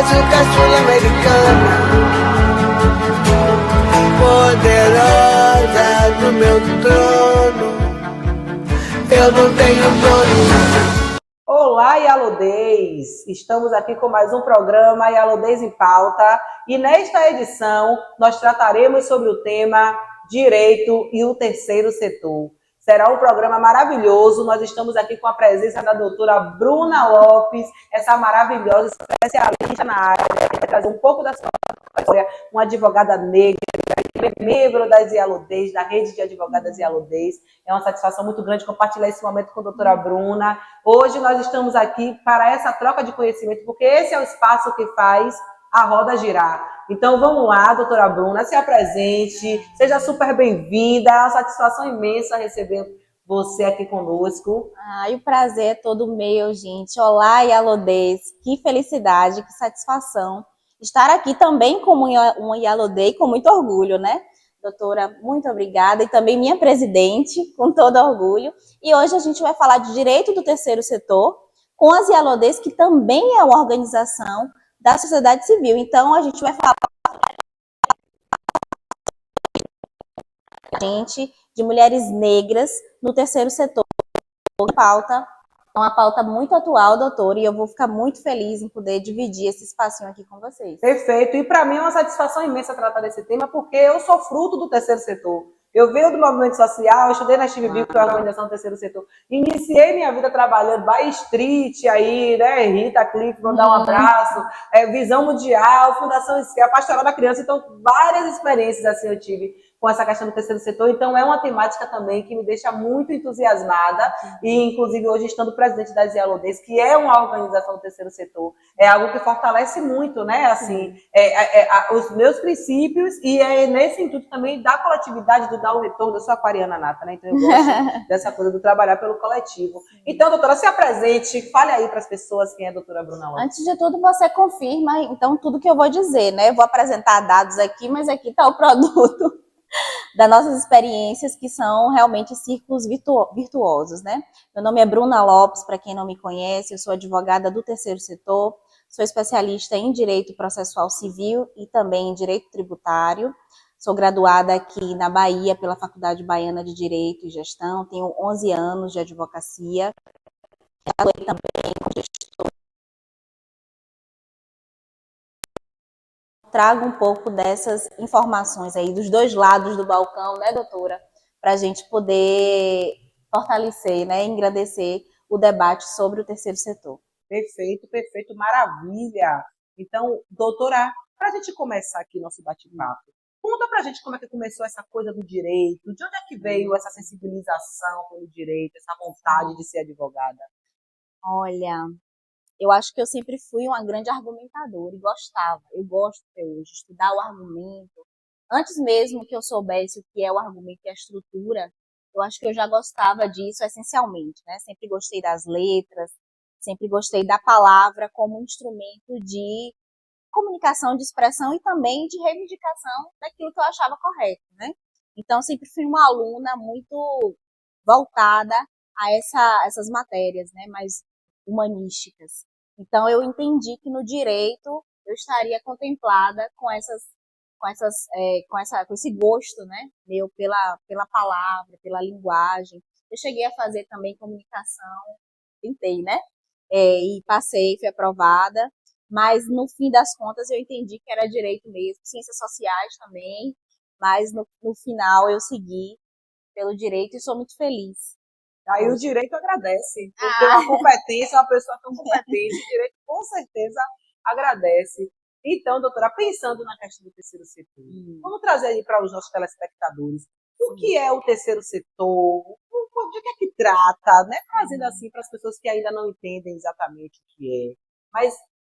Brazuca sul-americana, poderosa do meu trono, eu não tenho dono. Olá, Yalodês! Estamos aqui com mais um programa Yalodês em Pauta e nesta edição nós trataremos sobre o tema Direito e o Terceiro Setor. Será um programa maravilhoso, nós estamos aqui com a presença da doutora Bruna Lopes, essa maravilhosa especialista na área, que vai trazer um pouco da sua história, uma advogada negra, membro das Yalodês, da rede de advogadas Yalodês. É uma satisfação muito grande compartilhar esse momento com a doutora Bruna. Hoje nós estamos aqui para essa troca de conhecimento, porque esse é o espaço que faz a roda girar. Então vamos lá, doutora Bruna, se apresente, seja super bem-vinda, é uma satisfação imensa receber você aqui conosco. E o prazer é todo meu, gente. Olá, Yalodês, que felicidade, que satisfação estar aqui também como uma Yalodê com muito orgulho, né? Doutora, muito obrigada. E também minha presidente, com todo orgulho. E hoje a gente vai falar de direito do terceiro setor com as Yalodês, que também é uma organização da sociedade civil. Então, a gente vai falar de mulheres negras no terceiro setor. Pauta. É uma pauta muito atual, doutora, e eu vou ficar muito feliz em poder dividir esse espacinho aqui com vocês. Perfeito. E para mim é uma satisfação imensa tratar desse tema, porque eu sou fruto do terceiro setor. Eu venho do movimento social, estudei na Steve que é a organização do terceiro setor. Iniciei minha vida trabalhando Bay Street, aí, né, Rita Cliff, vou dar um abraço, Visão Mundial, Fundação Esquerda, Pastoral da Criança. Então, várias experiências assim eu tive com essa questão do terceiro setor. Então, é uma temática também que me deixa muito entusiasmada. E, inclusive, hoje, estando presidente das Yalodês, que é uma organização do terceiro setor, é algo que fortalece muito, né, assim, os meus princípios e é nesse intuito também da coletividade, do dar o retorno. Eu sou aquariana nata, né, então eu gosto dessa coisa do trabalhar pelo coletivo. Então, doutora, se apresente, fale aí para as pessoas quem é a doutora Bruna Lopes. Antes de tudo, você confirma, então, tudo que eu vou dizer, né, eu vou apresentar dados aqui, mas aqui está o produto das nossas experiências, que são realmente círculos virtuosos, né? Meu nome é Bruna Lopes, para quem não me conhece, eu sou advogada do terceiro setor, sou especialista em direito processual civil e também em direito tributário, sou graduada aqui na Bahia pela Faculdade Baiana de Direito e Gestão, tenho 11 anos de advocacia, atuei também como gestora. Trago um pouco dessas informações aí dos dois lados do balcão, né, doutora? Para a gente poder fortalecer, né, engrandecer o debate sobre o terceiro setor. Perfeito, perfeito, maravilha. Então, doutora, para a gente começar aqui nosso bate-papo, conta para a gente como é que começou essa coisa do direito, de onde é que veio essa sensibilização pelo direito, essa vontade de ser advogada? Olha, eu acho que eu sempre fui uma grande argumentadora e gostava. Eu gosto até hoje de estudar o argumento. Antes mesmo que eu soubesse o que é o argumento e a estrutura, eu acho que eu já gostava disso essencialmente, né? Sempre gostei das letras, sempre gostei da palavra como instrumento de comunicação, de expressão e também de reivindicação daquilo que eu achava correto, né? Então, sempre fui uma aluna muito voltada a essas matérias, né? Mais humanísticas. Então, eu entendi que no direito eu estaria contemplada com esse gosto, né, meu pela palavra, pela linguagem. Eu cheguei a fazer também comunicação, tentei, né, e passei, fui aprovada, mas no fim das contas eu entendi que era direito mesmo, ciências sociais também, mas no final eu segui pelo direito e sou muito feliz. Aí o direito agradece, porque uma competência, uma pessoa tão competente, o direito com certeza agradece. Então, doutora, pensando na questão do terceiro setor, vamos trazer aí para os nossos telespectadores o que é o terceiro setor, de que é que trata, né? Trazendo assim para as pessoas que ainda não entendem exatamente o que é. Mas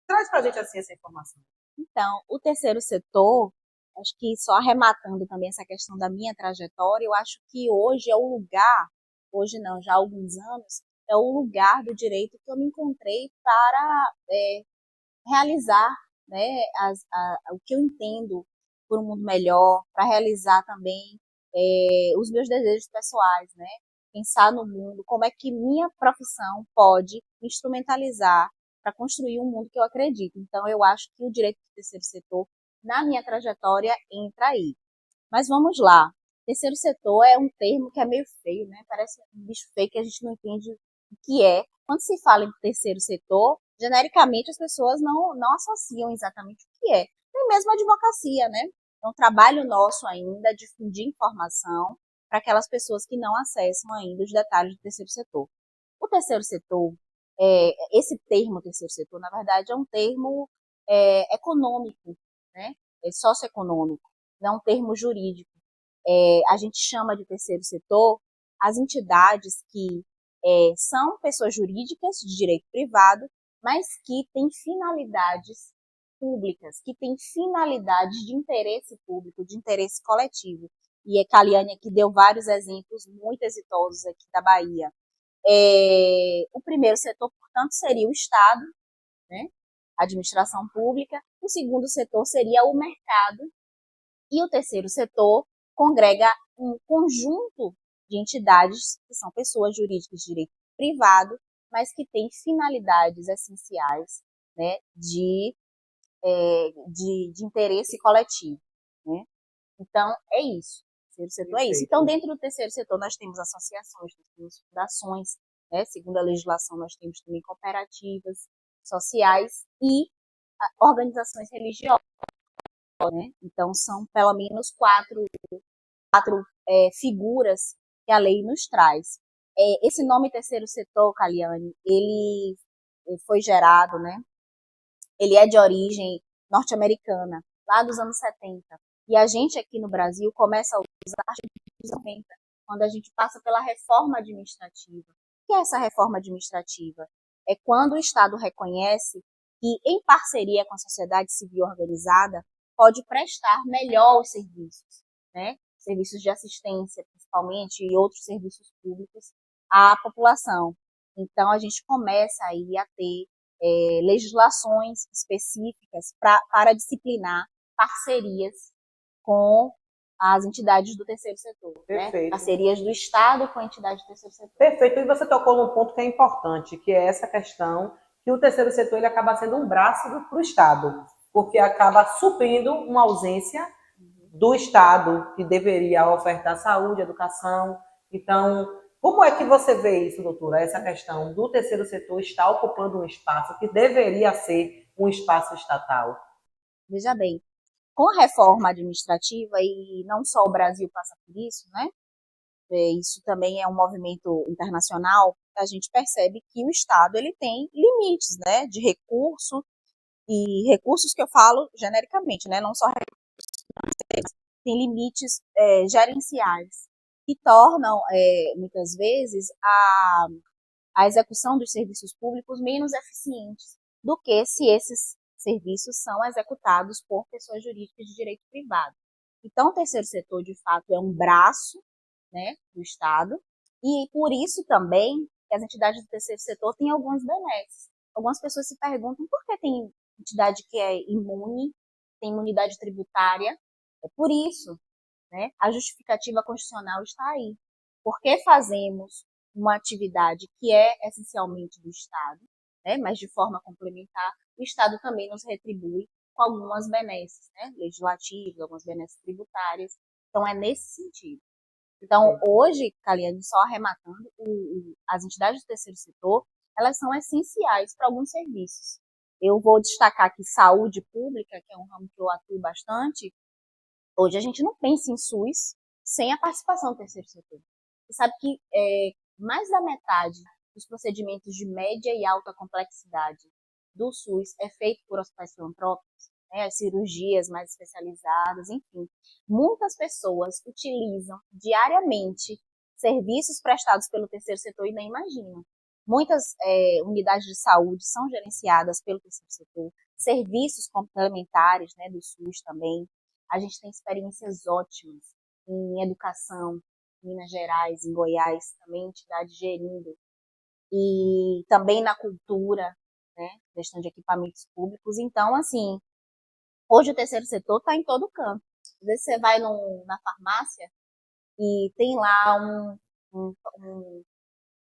traz para a gente assim essa informação. Então, o terceiro setor, acho que só arrematando também essa questão da minha trajetória, eu acho que hoje é o lugar, hoje não, já há alguns anos, é o lugar do direito que eu me encontrei para realizar, né, o que eu entendo por um mundo melhor, para realizar também os meus desejos pessoais, né? Pensar no mundo, como é que minha profissão pode instrumentalizar para construir um mundo que eu acredito. Então, eu acho que o direito do terceiro setor, na minha trajetória, entra aí. Mas vamos lá. Terceiro setor é um termo que é meio feio, né? Parece um bicho feio que a gente não entende o que é. Quando se fala em terceiro setor, genericamente as pessoas não associam exatamente o que é. Nem mesmo a advocacia, né? É um trabalho nosso ainda difundir informação para aquelas pessoas que não acessam ainda os detalhes do terceiro setor. O terceiro setor, esse termo terceiro setor, na verdade, é um termo econômico, né? É socioeconômico, não é um termo jurídico. A gente chama de terceiro setor as entidades que são pessoas jurídicas de direito privado, mas que têm finalidades públicas, que têm finalidades de interesse público, de interesse coletivo. E a Caliane aqui deu vários exemplos muito exitosos aqui da Bahia. O primeiro setor, portanto, seria o Estado, né? A administração pública. O segundo setor seria o mercado. E o terceiro setor congrega um conjunto de entidades que são pessoas jurídicas de direito privado, mas que têm finalidades essenciais, né, de interesse coletivo, né? Então, é isso. O terceiro setor é isso. Então, dentro do terceiro setor, nós temos associações, nós temos fundações, né? Segundo a legislação, nós temos também cooperativas sociais e organizações religiosas, né? Então, são pelo menos quatro figuras que a lei nos traz. Esse nome terceiro setor, Caliane, ele foi gerado, né? Ele é de origem norte-americana, lá dos anos 70. E a gente aqui no Brasil começa a usar a partir dos 90, quando a gente passa pela reforma administrativa. O que é essa reforma administrativa? É quando o Estado reconhece que, em parceria com a sociedade civil organizada, pode prestar melhor os serviços, né? Serviços de assistência, principalmente, e outros serviços públicos à população. Então, a gente começa aí a ter legislações específicas para disciplinar parcerias com as entidades do terceiro setor, né? Parcerias do Estado com a entidade do terceiro setor. Perfeito. E você tocou num ponto que é importante, que é essa questão que o terceiro setor ele acaba sendo um braço para o Estado, porque acaba suprindo uma ausência do Estado, que deveria ofertar saúde, educação. Então, como é que você vê isso, doutora? Essa questão do terceiro setor estar ocupando um espaço que deveria ser um espaço estatal? Veja bem, com a reforma administrativa, e não só o Brasil passa por isso, né? Isso também é um movimento internacional, a gente percebe que o Estado ele tem limites, né, de recurso, e recursos que eu falo genericamente, né, não só recursos, tem limites gerenciais, que tornam, muitas vezes, a execução dos serviços públicos menos eficientes do que se esses serviços são executados por pessoas jurídicas de direito privado. Então, o terceiro setor, de fato, é um braço, né, do Estado, e por isso também que as entidades do terceiro setor têm algumas benesses. Algumas pessoas se perguntam por que tem entidade que é imune, tem imunidade tributária. É por isso, né, a justificativa constitucional está aí. Por que fazemos uma atividade que é essencialmente do Estado, né, mas de forma complementar, o Estado também nos retribui com algumas benesses, né, legislativas, algumas benesses tributárias. Então, é nesse sentido. Então, hoje, Caliane, só arrematando, as entidades do terceiro setor, elas são essenciais para alguns serviços. Eu vou destacar aqui saúde pública, que é um ramo que eu atuo bastante. Hoje a gente não pensa em SUS sem a participação do terceiro setor. Você sabe que mais da metade dos procedimentos de média e alta complexidade do SUS é feito por hospitais filantrópicos, né, as cirurgias mais especializadas, enfim. Muitas pessoas utilizam diariamente serviços prestados pelo terceiro setor e nem imaginam. Muitas unidades de saúde são gerenciadas pelo terceiro setor, serviços complementares, né, do SUS também. A gente tem experiências ótimas em educação, em Minas Gerais, em Goiás, também entidades gerindo. E também na cultura, né, questão de equipamentos públicos. Então, assim, hoje o terceiro setor está em todo canto. Às vezes você vai na farmácia e tem lá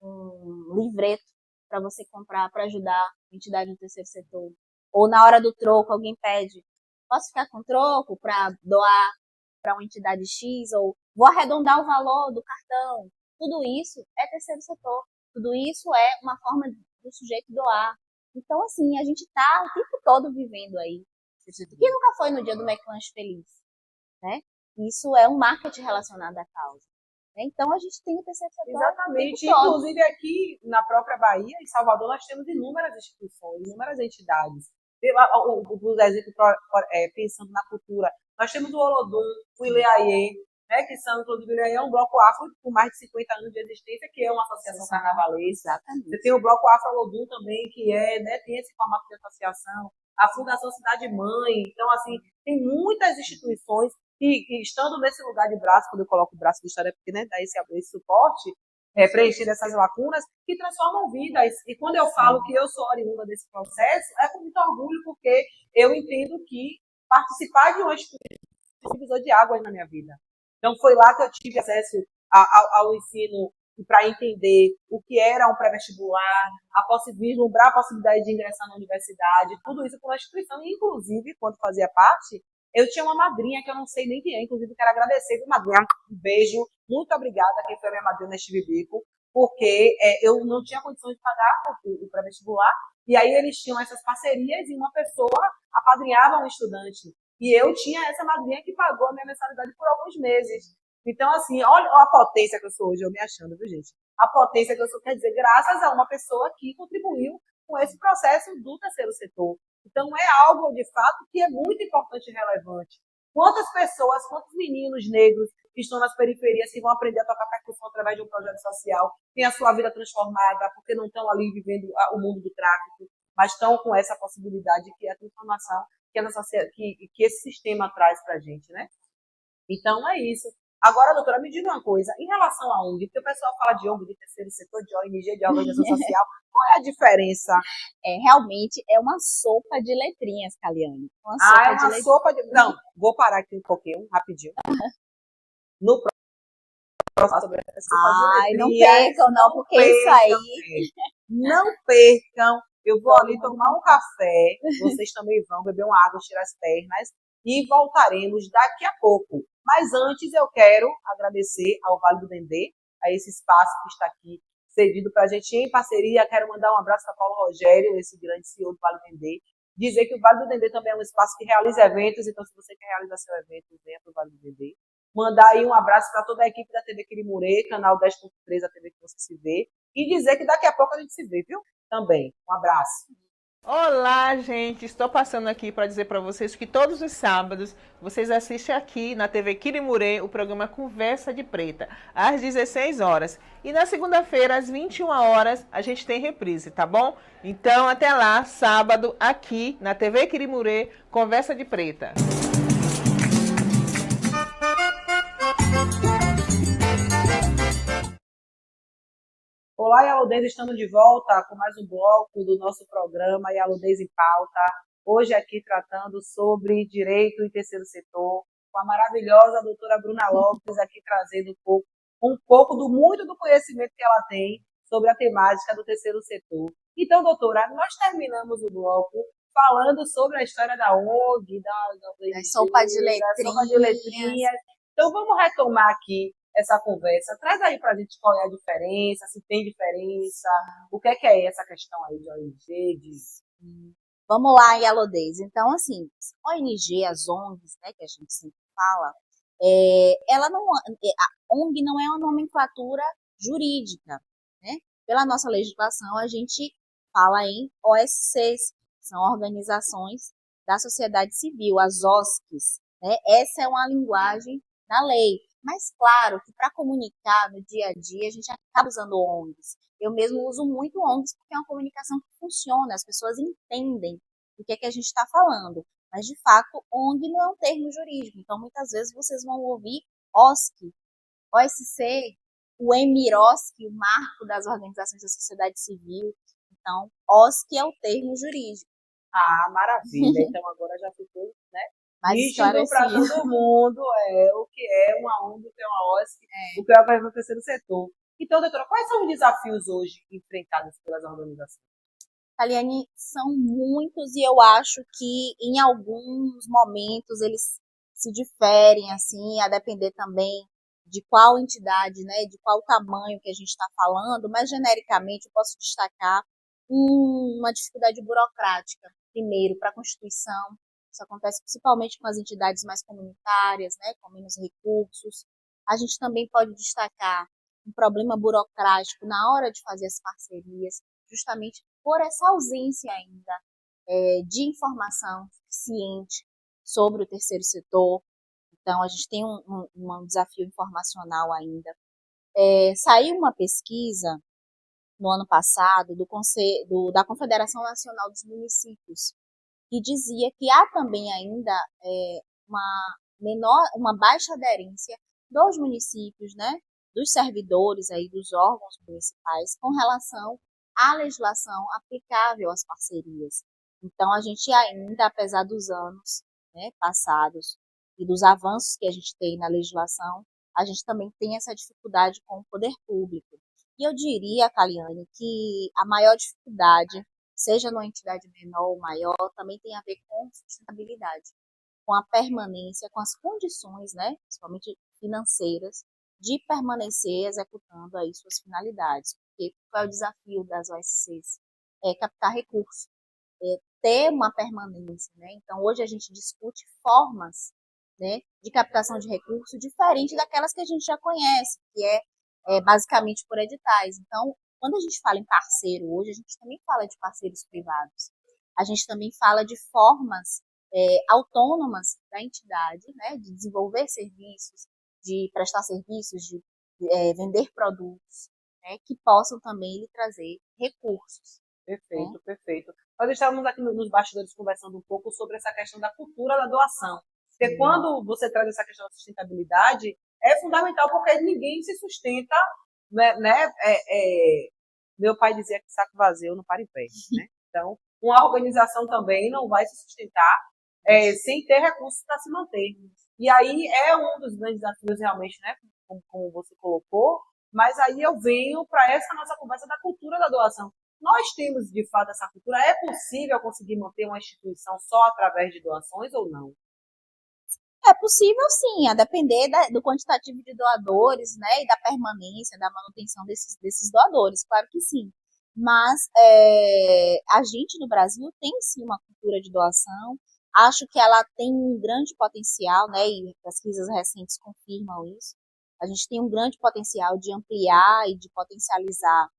um livreto para você comprar, para ajudar a entidade do terceiro setor. Ou na hora do troco, alguém pede, posso ficar com troco para doar para uma entidade X, ou vou arredondar o valor do cartão. Tudo isso é terceiro setor. Tudo isso é uma forma do sujeito doar. Então, assim, a gente está o tempo todo vivendo aí. Quem nunca foi no dia do McLanche Feliz? Né? Isso é um marketing relacionado à causa. Então, a gente tem o terceiro setor. Exatamente. Inclusive, aqui na própria Bahia, em Salvador, nós temos inúmeras instituições, inúmeras entidades. Por exemplo, pensando na cultura, nós temos o Olodum, o Ileaie, né, que são, inclusive, o Ileaie é um bloco afro com mais de 50 anos de existência, que é uma associação carnavalesca. Exatamente. Você tem o bloco Afro Olodum também, que né, tem esse formato de associação. A Fundação Cidade Mãe. Então, assim, tem muitas instituições que estando nesse lugar de braço, quando eu coloco o braço do história, porque né, dá esse suporte, preenchendo essas lacunas, que transformam vidas. E quando eu falo que eu sou oriunda desse processo, é com muito orgulho, porque eu entendo que participar de uma instituição é um divisor de águas na minha vida. Então, foi lá que eu tive acesso ao ensino para entender o que era um pré-vestibular, vislumbrar a possibilidade de ingressar na universidade, tudo isso com a instituição. E, inclusive, quando fazia parte, eu tinha uma madrinha que eu não sei nem quem é, inclusive quero agradecer, madrinha, um beijo, muito obrigada a quem foi minha madrinha neste bico, porque eu não tinha condições de pagar o pré-vestibular, e aí eles tinham essas parcerias e uma pessoa apadrinhava um estudante. E eu tinha essa madrinha que pagou a minha mensalidade por alguns meses. Então, assim, olha a potência que eu sou hoje, eu me achando, viu, gente? A potência que eu sou, quer dizer, graças a uma pessoa que contribuiu com esse processo do terceiro setor. Então, é algo, de fato, que é muito importante e relevante. Quantas pessoas, quantos meninos negros que estão nas periferias, que vão aprender a tocar percussão através de um projeto social, têm a sua vida transformada, porque não estão ali vivendo o mundo do tráfico, mas estão com essa possibilidade que é a transformação que esse sistema traz para a gente, né? Então, é isso. Agora, doutora, me diga uma coisa, em relação à ONG, porque o pessoal fala de ONG, de terceiro setor, de ONG, de organização social, qual é a diferença? Realmente é uma sopa de letrinhas, Caliane. Sopa de... Não, vou parar aqui um pouquinho, rapidinho. No próximo, sobre essa sopa de letrinhas. Não percam, não, porque isso aí... Não percam, eu vou ali tomar um café, vocês também vão beber uma água, tirar as pernas, e voltaremos daqui a pouco. Mas antes eu quero agradecer ao Vale do Dendê, a esse espaço que está aqui cedido para a gente em parceria. Quero mandar um abraço para Paulo Rogério, esse grande CEO do Vale do Dendê. Dizer que o Vale do Dendê também é um espaço que realiza eventos, então se você quer realizar seu evento, venha para o Vale do Dendê. Mandar aí um abraço para toda a equipe da TV Quirimurê, canal 10.3, a TV que você se vê. E dizer que daqui a pouco a gente se vê, viu? Também. Um abraço. Olá, gente! Estou passando aqui para dizer para vocês que todos os sábados vocês assistem aqui na TV Quirimurê o programa Conversa de Preta, às 16 horas. E na segunda-feira, às 21 horas, a gente tem reprise, tá bom? Então, até lá, sábado, aqui na TV Quirimurê, Conversa de Preta. Olá, Yaludez, estamos de volta com mais um bloco do nosso programa Yaludez em Pauta. Hoje aqui tratando sobre direito e terceiro setor, com a maravilhosa doutora Bruna Lopes aqui trazendo um pouco muito do conhecimento que ela tem sobre a temática do terceiro setor. Então, doutora, nós terminamos o bloco falando sobre a história da ONG, da sopa de letrinhas. Então, vamos retomar aqui essa conversa. Traz aí pra gente qual é a diferença, se tem diferença, o que é essa questão aí de ONG, Vamos lá, Yaludez. Então, assim, ONG, as ONGs, né, que a gente sempre fala, a ONG não é uma nomenclatura jurídica, né? Pela nossa legislação, a gente fala em OSCs, são organizações da sociedade civil, as OSCs, né? Essa é uma linguagem da lei. Mas, claro, que para comunicar no dia a dia, a gente acaba usando ONGs. Eu mesmo uso muito ONGs porque é uma comunicação que funciona, as pessoas entendem o que é que a gente está falando. Mas, de fato, ONG não é um termo jurídico. Então, muitas vezes, vocês vão ouvir OSC, OSC, o EMIROSC, o Marco das Organizações da Sociedade Civil. Então, OSC é o termo jurídico. Ah, maravilha. Então, agora já ficou, né? Nítido para todo mundo o que é uma ONG, o que é uma OSC, o que é o terceiro setor. Então, doutora, quais são os desafios hoje enfrentados pelas organizações? Taliane, são muitos e eu acho que em alguns momentos eles se diferem, assim, a depender também de qual entidade, né, de qual tamanho que a gente está falando, mas genericamente eu posso destacar uma dificuldade burocrática. Primeiro, para a Constituição, isso acontece principalmente com as entidades mais comunitárias, né, com menos recursos. A gente também pode destacar um problema burocrático na hora de fazer as parcerias, justamente por essa ausência ainda de informação suficiente sobre o terceiro setor. Então, a gente tem um desafio informacional ainda. Saiu uma pesquisa no ano passado da Confederação Nacional dos Municípios, que dizia que há também ainda uma baixa aderência dos municípios, né, dos servidores aí, dos órgãos municipais, com relação à legislação aplicável às parcerias. Então, a gente ainda, apesar dos anos, né, passados e dos avanços que a gente tem na legislação, a gente também tem essa dificuldade com o poder público. E eu diria, Kaliane, que a maior dificuldade, seja numa entidade menor ou maior, também tem a ver com sustentabilidade, com a permanência, com as condições, né, principalmente financeiras, de permanecer executando aí suas finalidades. Porque qual é o desafio das OSCs? É captar recursos, ter uma permanência, né? Então, hoje a gente discute formas, né, de captação de recursos diferente daquelas que a gente já conhece, que é basicamente por editais. Então, quando a gente fala em parceiro hoje, a gente também fala de parceiros privados. A gente também fala de formas autônomas da entidade, né, de desenvolver serviços, de prestar serviços, de vender produtos, né, que possam também lhe trazer recursos. Perfeito, perfeito. Nós estávamos aqui nos bastidores conversando um pouco sobre essa questão da cultura da doação. Porque quando você traz essa questão da sustentabilidade, é fundamental porque ninguém se sustenta, né? Meu pai dizia que saco vazio não para em pé, né? Então, uma organização também não vai se sustentar sem ter recursos para se manter. E aí é um dos grandes desafios realmente, né? Como você colocou, mas aí eu venho para essa nossa conversa da cultura da doação. Nós temos, de fato, essa cultura. É possível conseguir manter uma instituição só através de doações ou não? É possível, sim, a depender do quantitativo de doadores, né, e da permanência, da manutenção desses doadores, claro que sim. Mas a gente no Brasil tem, sim, uma cultura de doação. Acho que ela tem um grande potencial, né, e pesquisas recentes confirmam isso. A gente tem um grande potencial de ampliar e de potencializar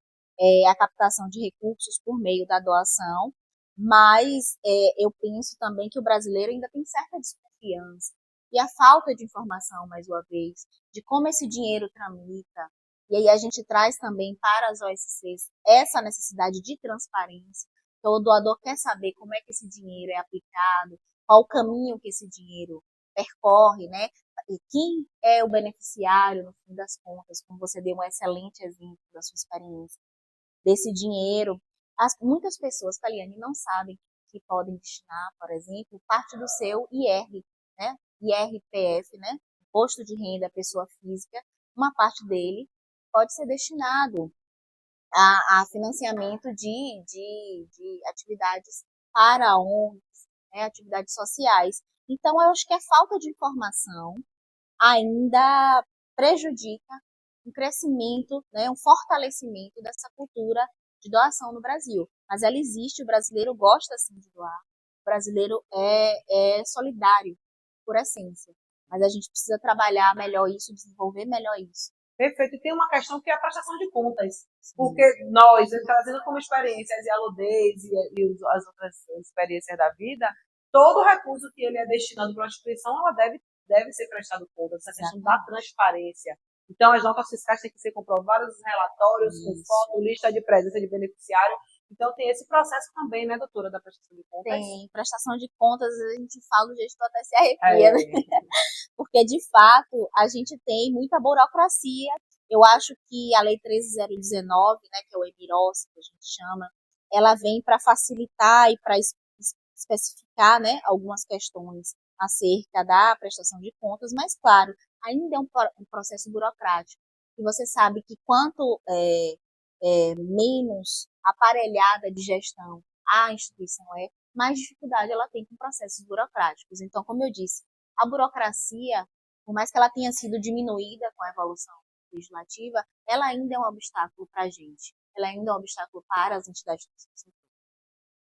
a captação de recursos por meio da doação, mas eu penso também que o brasileiro ainda tem certa desconfiança. E a falta de informação, mais uma vez, de como esse dinheiro tramita. E aí a gente traz também para as OSCs essa necessidade de transparência. Então, o doador quer saber como é que esse dinheiro é aplicado, qual o caminho que esse dinheiro percorre, né? E quem é o beneficiário, no fim das contas, como você deu um excelente exemplo da sua experiência, desse dinheiro. Muitas pessoas, Kaliane, não sabem que podem destinar, por exemplo, parte do seu IR, né? IRPF, né? Imposto de Renda Pessoa Física, uma parte dele pode ser destinado a financiamento de atividades para ONGs, né? Atividades sociais. Então, eu acho que a falta de informação ainda prejudica um crescimento, né? Um fortalecimento dessa cultura de doação no Brasil. Mas ela existe, o brasileiro gosta sim de doar, o brasileiro é solidário por essência. Mas a gente precisa trabalhar melhor isso, desenvolver melhor isso. Perfeito. E tem uma questão que é a prestação de contas. Porque nós, trazendo como experiência as IALODEs e as outras experiências da vida, todo recurso que ele é destinado para uma instituição, ela deve ser prestado contas. Essa questão da transparência. Então, as notas fiscais têm que ser comprovadas, os relatórios, com foto, lista de presença de beneficiário. Então, tem esse processo também, né, doutora, da prestação de contas? Tem. Prestação de contas, a gente fala, o jeito que até se arrepia, né? Porque, de fato, a gente tem muita burocracia. Eu acho que a Lei 13.019, né, que é o EMIROS, que a gente chama, ela vem para facilitar e para especificar, né, algumas questões acerca da prestação de contas, mas, claro, ainda é um processo burocrático. E você sabe que quanto menos aparelhada de gestão a instituição é, mais dificuldade ela tem com processos burocráticos. Então, como eu disse, a burocracia, por mais que ela tenha sido diminuída com a evolução legislativa, ela ainda é um obstáculo para a gente. Ela ainda é um obstáculo para as entidades do setor.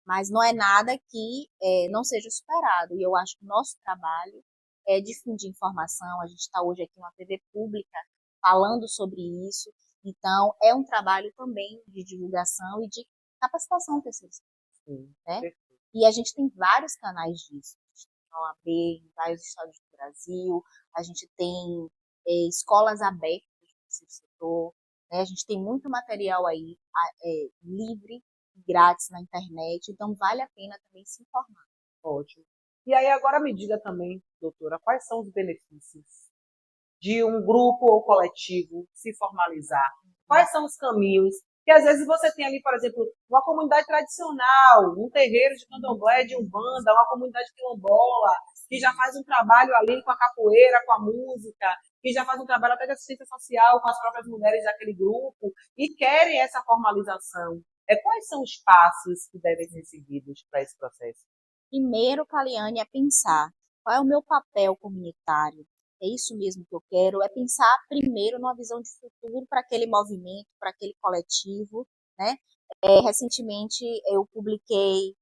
Mas não é nada que não seja superado. E eu acho que o nosso trabalho é difundir informação. A gente está hoje aqui numa TV pública falando sobre isso. Então, é um trabalho também de divulgação e de capacitação do terceiro setor, né? E a gente tem vários canais disso. A gente tem a OAB em vários estados do Brasil. A gente tem escolas abertas do terceiro setor. Né? A gente tem muito material aí livre, grátis na internet, então vale a pena também se informar. Ótimo. E aí agora me diga também, doutora, quais são os benefícios de um grupo ou coletivo se formalizar? Quais são os caminhos? Que às vezes você tem ali, por exemplo, uma comunidade tradicional, um terreiro de candomblé, de umbanda, uma comunidade quilombola, que já faz um trabalho ali com a capoeira, com a música, que já faz um trabalho até de assistência social com as próprias mulheres daquele grupo, e querem essa formalização. Quais são os passos que devem ser seguidos para esse processo? Primeiro, Caliane, é pensar qual é o meu papel comunitário. É isso mesmo que eu quero, é pensar primeiro numa visão de futuro para aquele movimento, para aquele coletivo, né? Recentemente eu publiquei,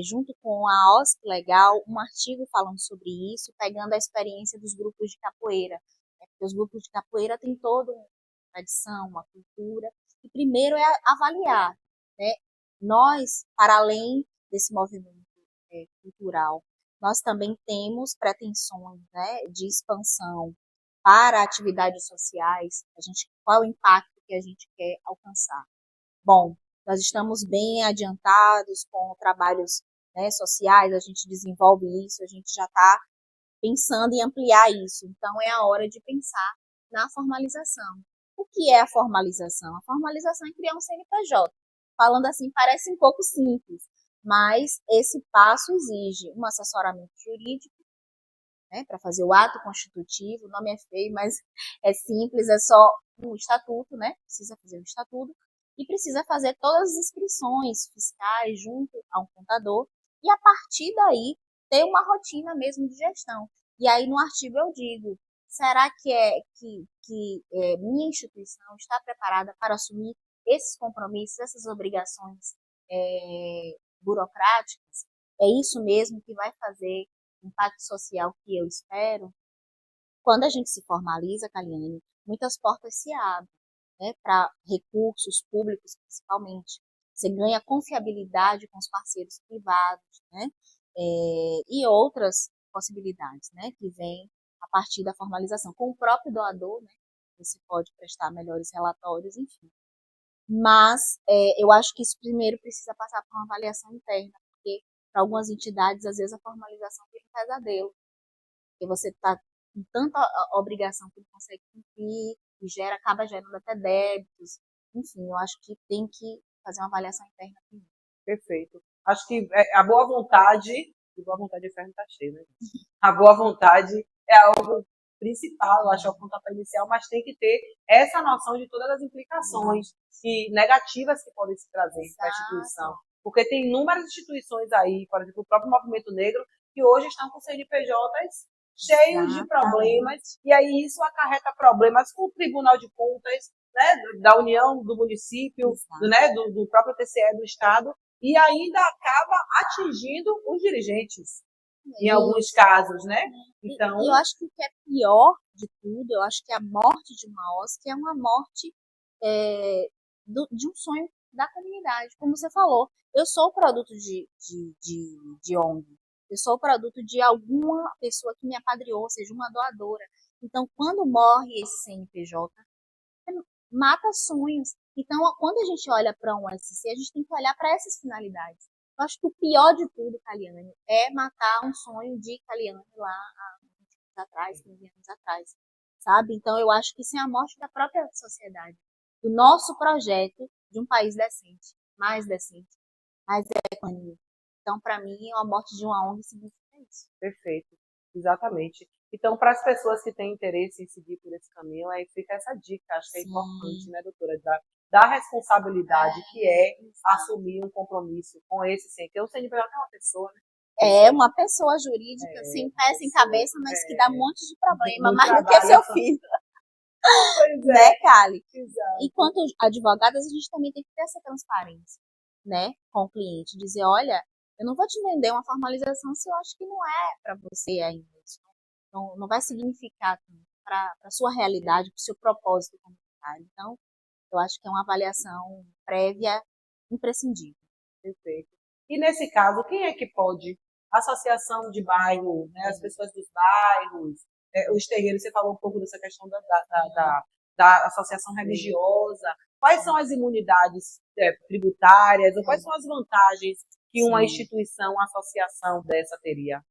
junto com a OSP Legal, um artigo falando sobre isso, pegando a experiência dos grupos de capoeira. Né? Porque os grupos de capoeira têm toda uma tradição, uma cultura, e primeiro é avaliar, né? Nós, para além desse movimento cultural, nós também temos pretensões, né, de expansão para atividades sociais. Qual é o impacto que a gente quer alcançar? Bom, nós estamos bem adiantados com trabalhos, né, sociais, a gente desenvolve isso, a gente já está pensando em ampliar isso. Então, é a hora de pensar na formalização. O que é a formalização? A formalização é criar um CNPJ. Falando assim, parece um pouco simples, mas esse passo exige um assessoramento jurídico, né, para fazer o ato constitutivo. O nome é feio, mas é simples, é só um estatuto, né? Precisa fazer um estatuto e precisa fazer todas as inscrições fiscais junto a um contador e, a partir daí, ter uma rotina mesmo de gestão. E aí, no artigo eu digo, será que minha instituição está preparada para assumir esses compromissos, essas obrigações burocráticas? É isso mesmo que vai fazer o impacto social que eu espero? Quando a gente se formaliza, Caliane, muitas portas se abrem, né, para recursos públicos, principalmente. Você ganha confiabilidade com os parceiros privados, né, e outras possibilidades, né, que vêm a partir da formalização. Com o próprio doador, né, você pode prestar melhores relatórios, enfim. Mas eu acho que isso primeiro precisa passar por uma avaliação interna, porque para algumas entidades, às vezes, a formalização vira um pesadelo, porque você está com tanta obrigação que não consegue cumprir, e acaba gerando até débitos. Enfim, eu acho que tem que fazer uma avaliação interna primeiro. Perfeito. Acho que a boa vontade o ferro está cheio, né? A boa vontade é algo principal, eu acho, é o pontapé inicial, mas tem que ter essa noção de todas as implicações negativas que podem se trazer para a instituição. Porque tem inúmeras instituições aí, por exemplo, o próprio Movimento Negro, que hoje estão com CNPJs cheios de problemas, e aí isso acarreta problemas com o Tribunal de Contas, né, da União, do município, né, do próprio TCE do Estado, e ainda acaba atingindo os dirigentes, em alguns casos, né? Então, eu acho que o que é pior de tudo, eu acho que a morte de uma OSC é uma morte de um sonho da comunidade. Como você falou, eu sou produto de ONG, eu sou produto de alguma pessoa que me apadrinhou, seja uma doadora. Então, quando morre esse CNPJ, mata sonhos. Então, quando a gente olha para um SC, a gente tem que olhar para essas finalidades. Eu acho que o pior de tudo, Caliane, é matar um sonho de Caliane lá há 20 anos atrás, 15 anos atrás, sabe? Então, eu acho que isso é a morte da própria sociedade, do nosso projeto de um país decente, mais econômico. Então, para mim, a morte de uma ONG significa isso. Perfeito, exatamente. Então, para as pessoas que têm interesse em seguir por esse caminho, aí fica essa dica, acho que é Sim. importante, né, doutora, da responsabilidade que é assumir um compromisso com esse CNPJ. Porque o CNPJ é uma pessoa, né? É uma pessoa jurídica sem pé, sem cabeça, mas que dá um monte de problema, Muito mais do que trabalho. seu filho, Pois é. né, Kali? Exato. Enquanto advogadas, a gente também tem que ter essa transparência, né, com o cliente. Dizer, olha, eu não vou te vender uma formalização se eu acho que não é para você ainda. Isso não vai significar para a sua realidade, para o seu propósito comunitário. Então, eu acho que é uma avaliação prévia imprescindível. Perfeito. E nesse caso, quem é que pode? Associação de bairro, né, as pessoas dos bairros, os terreiros, você falou um pouco dessa questão da associação religiosa. Quais são as imunidades tributárias, ou quais são as vantagens que uma instituição, uma associação dessa teria?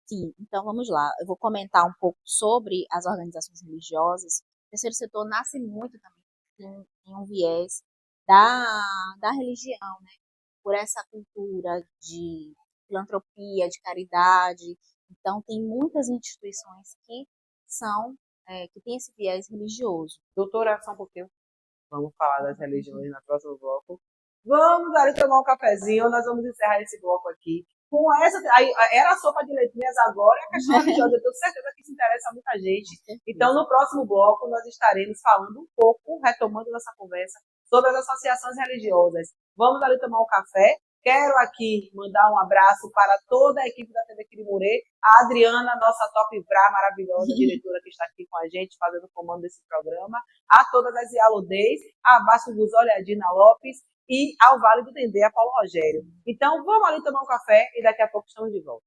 Sim, então vamos lá. Eu vou comentar um pouco sobre as organizações religiosas. O terceiro setor nasce muito também em um viés da religião, né? Por essa cultura de filantropia, de caridade. Então, tem muitas instituições que que têm esse viés religioso. Doutora, só um pouquinho. Vamos falar das religiões no próximo bloco. Vamos ali tomar um cafezinho, nós vamos encerrar esse bloco aqui. Com essa, era a sopa de letrinhas, agora é a questão religiosa. Eu tenho certeza que isso interessa a muita gente. Então, no próximo bloco, nós estaremos falando um pouco, retomando nossa conversa, sobre as associações religiosas. Vamos ali tomar um café. Quero aqui mandar um abraço para toda a equipe da TV Quirimurê, a Adriana, nossa top Vrá, maravilhosa diretora que está aqui com a gente, fazendo o comando desse programa, a todas as Ialodês, a Vasco Guzoli, a Dina Lopes, e ao Vale do Dendê, a Paulo Rogério. Então, vamos ali tomar um café e daqui a pouco estamos de volta.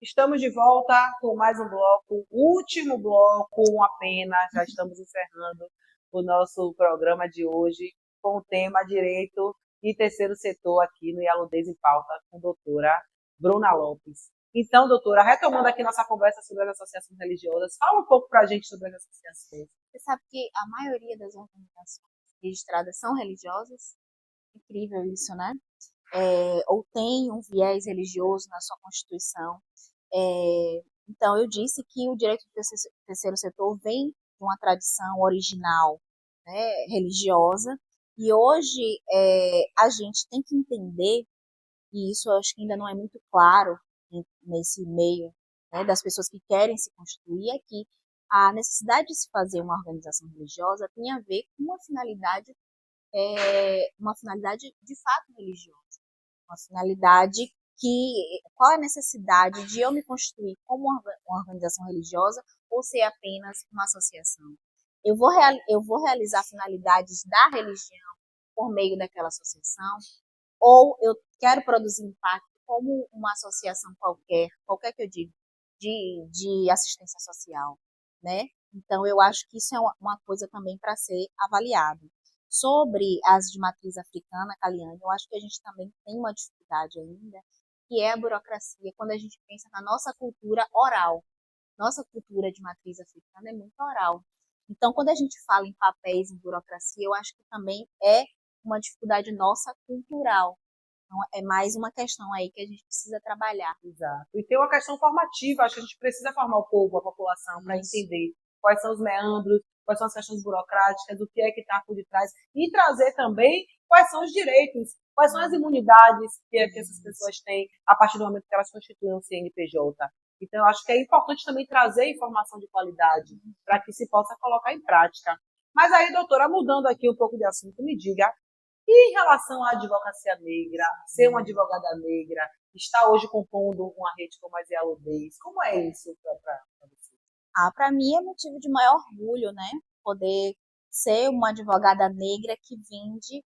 Estamos de volta com mais um bloco, último bloco, uma pena, já estamos encerrando o nosso programa de hoje com o tema Direito e Terceiro Setor aqui no Ialodês em Pauta com a doutora Bruna Lopes. Então, doutora, retomando aqui nossa conversa sobre as associações religiosas, fala um pouco para a gente sobre as associações. Você sabe que a maioria das organizações registradas são religiosas? Incrível isso, né? Ou tem um viés religioso na sua Constituição. Então, eu disse que o direito do terceiro setor vem de uma tradição original, né, religiosa, e hoje a gente tem que entender, e isso eu acho que ainda não é muito claro nesse meio, né, das pessoas que querem se constituir, é que a necessidade de se fazer uma organização religiosa tem a ver com uma finalidade de fato religiosa, uma finalidade qual é a necessidade de eu me constituir como uma organização religiosa ou ser apenas uma associação? Eu vou realizar finalidades da religião por meio daquela associação, ou eu quero produzir impacto como uma associação qualquer que eu diga, de assistência social, né? Então, eu acho que isso é uma coisa também para ser avaliado. Sobre as de matriz africana, Kaliane, eu acho que a gente também tem uma dificuldade ainda, que é a burocracia, quando a gente pensa na nossa cultura oral. Nossa cultura de matriz africana é muito oral. Então, quando a gente fala em papéis, em burocracia, eu acho que também é uma dificuldade nossa cultural. Então, é mais uma questão aí que a gente precisa trabalhar. Exato. E tem uma questão formativa, acho que a gente precisa formar o povo, a população, para entender quais são os meandros, quais são as questões burocráticas, o que é que está por detrás, e trazer também quais são os direitos, quais são as imunidades que essas pessoas têm a partir do momento que elas constituem um CNPJ. Então, eu acho que é importante também trazer informação de qualidade para que se possa colocar em prática. Mas aí, doutora, mudando aqui um pouco de assunto, me diga, e em relação à advocacia negra, ser uma advogada negra, está hoje compondo uma rede como a Ialodês, como é isso para você? Para mim é motivo de maior orgulho, né? Poder ser uma advogada negra que vende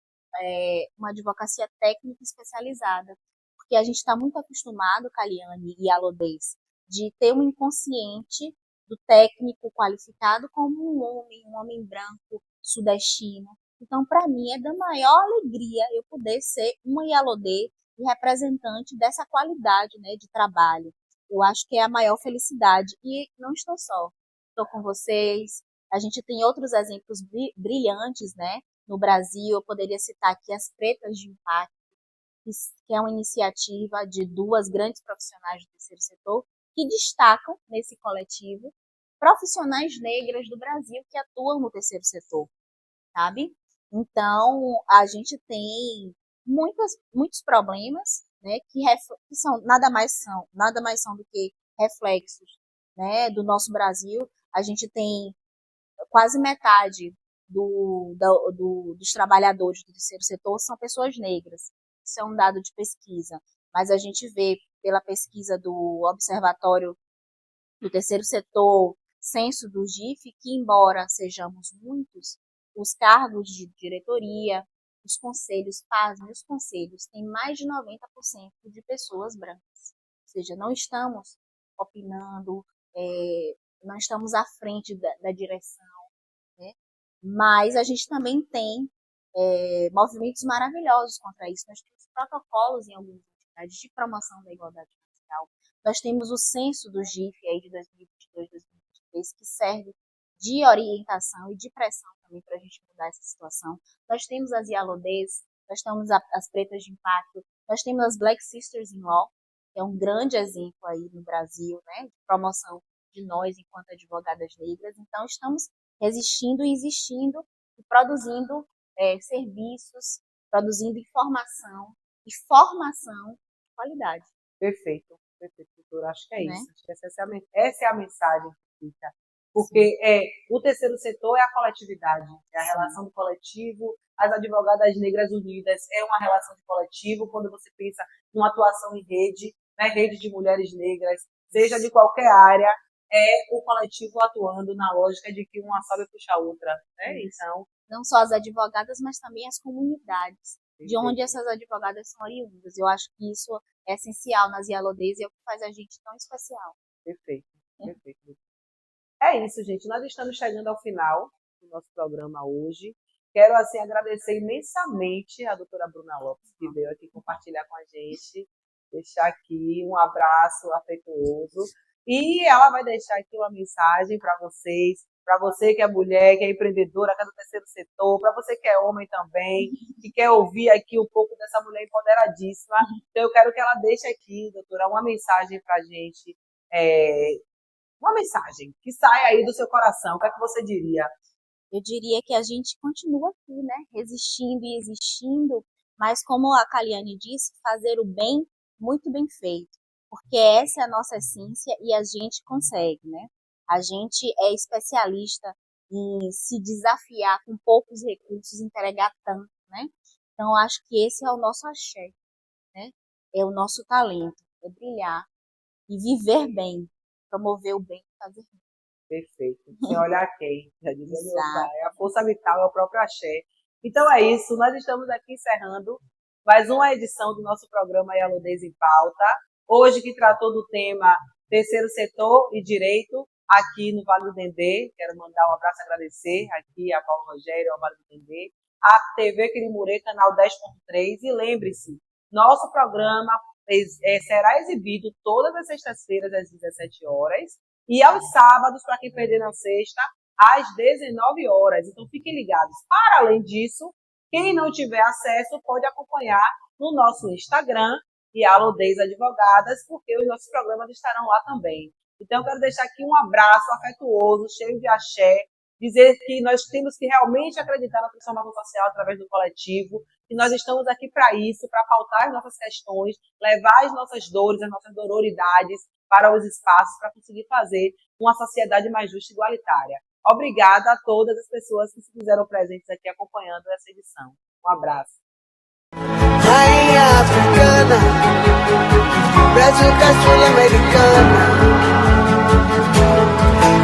uma advocacia técnica especializada. Porque a gente está muito acostumado, Kaliane e Ialodês, de ter um inconsciente do técnico qualificado como um homem branco, sudestino. Então, para mim, é da maior alegria eu poder ser uma Yalodê e representante dessa qualidade, né, de trabalho. Eu acho que é a maior felicidade. E não estou só. Estou com vocês. A gente tem outros exemplos brilhantes, né? No Brasil, eu poderia citar aqui as Pretas de Impacto, que é uma iniciativa de duas grandes profissionais do terceiro setor que destacam nesse coletivo profissionais negras do Brasil que atuam no terceiro setor, sabe? Então, a gente tem muitos problemas, né, que são nada mais são do que reflexos, né, do nosso Brasil. A gente tem quase metade dos trabalhadores do terceiro setor são pessoas negras. Isso é um dado de pesquisa. Mas a gente vê pela pesquisa do Observatório do Terceiro Setor, censo do GIF, que embora sejamos muitos, os cargos de diretoria, os conselhos, pasmem, os conselhos têm mais de 90% de pessoas brancas. Ou seja, não estamos opinando, não estamos à frente da direção, né? Mas a gente também tem movimentos maravilhosos contra isso. Nós temos protocolos em algumas entidades de promoção da igualdade racial. Nós temos o censo do GIF aí de 2022, 2023, que serve de orientação e de pressão também para a gente mudar essa situação. Nós temos as Yalodês, nós temos as Pretas de Impacto, nós temos as Black Sisters in Law, que é um grande exemplo aí no Brasil, né, de promoção de nós enquanto advogadas negras. Então, estamos resistindo e existindo e produzindo serviços, produzindo informação e formação de qualidade. Perfeito, doutora. Acho que é Né? isso. Acho que essa é a mensagem que fica. Porque o terceiro setor é a coletividade, é a relação do coletivo. As advogadas negras unidas é uma relação de coletivo. Quando você pensa numa atuação em rede, né, rede de mulheres negras, seja de qualquer área, é o coletivo atuando na lógica de que uma sabe puxar a outra. Né? Então, não só as advogadas, mas também as comunidades, de onde essas advogadas são oriundas. Eu acho que isso é essencial nas Yalodês e é o que faz a gente tão especial. Perfeito, perfeito. É isso, gente. Nós estamos chegando ao final do nosso programa hoje. Quero, assim, agradecer imensamente a doutora Bruna Lopes, que veio aqui compartilhar com a gente, deixar aqui um abraço afetuoso. E ela vai deixar aqui uma mensagem para vocês, para você que é mulher, que é empreendedora, que é do terceiro setor, para você que é homem também, que quer ouvir aqui um pouco dessa mulher empoderadíssima. Então, eu quero que ela deixe aqui, doutora, uma mensagem para a gente, uma mensagem que saia aí do seu coração. O que é que você diria? Eu diria que a gente continua aqui, né, resistindo e existindo, mas como a Kaliane disse, fazer o bem muito bem feito, porque essa é a nossa essência e a gente consegue, né? A gente é especialista em se desafiar com poucos recursos, entregar tanto, né? Então, acho que esse é o nosso axé, né? É o nosso talento, é brilhar e viver bem, promover o bem e fazer bem. Perfeito. Sem olhar quem. Já dizia meu pai. A força vital é o próprio axé. Então é isso. Nós estamos aqui encerrando mais uma edição do nosso programa Yalodês em Pauta. Hoje que tratou do tema terceiro setor e direito aqui no Vale do Dendê. Quero mandar um abraço e agradecer aqui a Paulo Rogério, ao Vale do Dendê, a TV Quirimurê, canal 10.3. E lembre-se, nosso programa será exibido todas as sextas-feiras às 17 horas e aos sábados, para quem perder na sexta, às 19 horas. Então, fiquem ligados. Para além disso, quem não tiver acesso pode acompanhar no nosso Instagram, Yalodês Advogadas, porque os nossos programas estarão lá também. Então, eu quero deixar aqui um abraço afetuoso, cheio de axé, dizer que nós temos que realmente acreditar na transformação social através do coletivo, e nós estamos aqui para isso, para pautar as nossas questões, levar as nossas dores, as nossas dororidades para os espaços, para conseguir fazer uma sociedade mais justa e igualitária. Obrigada a todas as pessoas que se fizeram presentes aqui acompanhando essa edição. Um abraço. Rainha africana, Brasil caçula americana,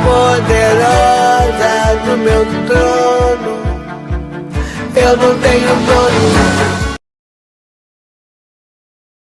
poderosa no meu trono, eu não tenho dono.